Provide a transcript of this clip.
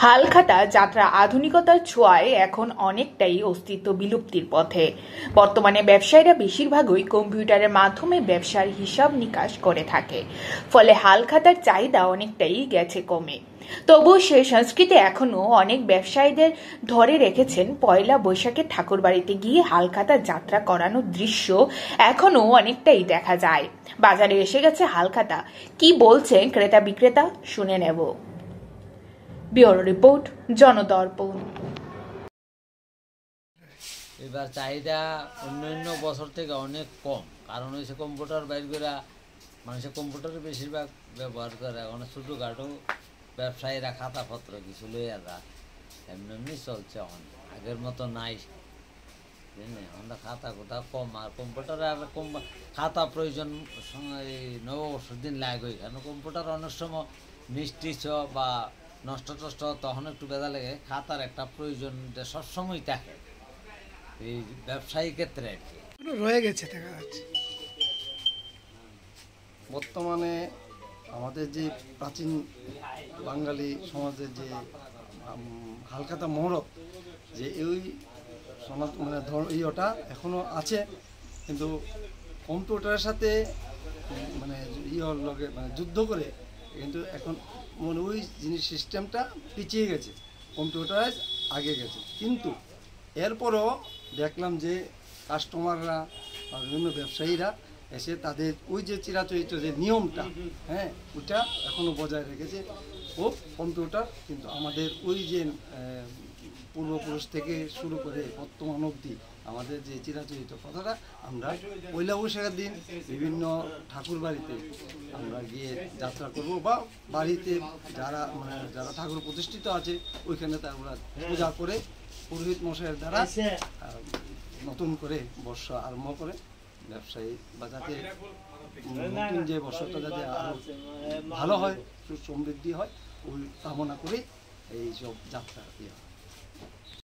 হালখাতা যাত্রা আধুনিকতার ছোঁয়ায় এখন অনেকটাই অস্তিত্ব বিলুপ্তির পথে। বর্তমানে ব্যবসায়ীরা বেশিরভাগই কম্পিউটারের মাধ্যমে ব্যবসার হিসাব নিকাশ করে থাকে, ফলে হালখাতার চাহিদা অনেকটাই গেছে কমে। তবুও সেই সংস্কৃতি এখনো অনেক ব্যবসায়ীদের ধরে রেখেছেন। পয়লা বৈশাখে ঠাকুর বাড়িতে গিয়ে হালখাতা যাত্রা করানোর দৃশ্য এখনো অনেকটাই দেখা যায়। বাজারে এসে গেছে হালখাতা, কি বলছেন ক্রেতা বিক্রেতা শুনে নেব। Bureau report, Jandarpan. এবার চাহিদা অন্যান্য বছর থেকে অনেক কম, কারণ হচ্ছে কম্পিউটার বাইর করে মানুষের কম্পিউটারে বেশিরভাগ ব্যবহার করে। অনেক ছোটোখাটো ব্যবসায়ীরা খাতাপত্র কিছু লইয়া যায়, এমনি এমনি চলছে। এখন আগের মতো নাই, আমরা খাতা কোথা কম। আর কম্পিউটারে আর খাতা প্রয়োজন নববর্ষের দিন লাগে, কেন কম্পিউটার অনেক সময় মিষ্টি বা নষ্ট টষ্ট তখন একটু বেদা লেগে, খাতার একটা প্রয়োজন সবসময় থাকে এই ব্যবসায়ী ক্ষেত্রে আর কি রয়ে গেছে দেখা যাচ্ছে। বর্তমানে আমাদের যে প্রাচীন বাঙালি সমাজের যে হালখাতা মহরত, যে এই মানে ওটা এখনও আছে, কিন্তু কম্পিউটারের সাথে মানে লগে মানে যুদ্ধ করে কিন্তু এখন মানে ওই জিনিস সিস্টেমটা পিছিয়ে গেছে, কম্পিউটারাইজ আগে গেছে। কিন্তু এরপরও দেখলাম যে কাস্টমাররা বা বিভিন্ন ব্যবসায়ীরা এসে তাদের ওই যে চিরাচরিত যে নিয়মটা, ওইটা এখনও বজায় রেখেছে। ও কম্পিউটার কিন্তু আমাদের ওই যে পূর্বপুরুষ থেকে শুরু করে বর্তমান অবধি আমাদের যে চিরাচরিত কথাটা আমরা পয়লা বৈশাখের দিন বিভিন্ন ঠাকুর বাড়িতে আমরা গিয়ে যাত্রা করব, বা বাড়িতে যারা যারা ঠাকুর প্রতিষ্ঠিত আছে ওইখানে আমরা পূজা করে পুরোহিত মশাইয়ের দ্বারা নতুন করে বর্ষ আরম্ভ করে ব্যবসায়ী বা যাতে নতুন যে বর্ষটা যাতে আরও ভালো হয়, সমৃদ্ধি হয়, ওই কামনা করেই এইসব যাত্রা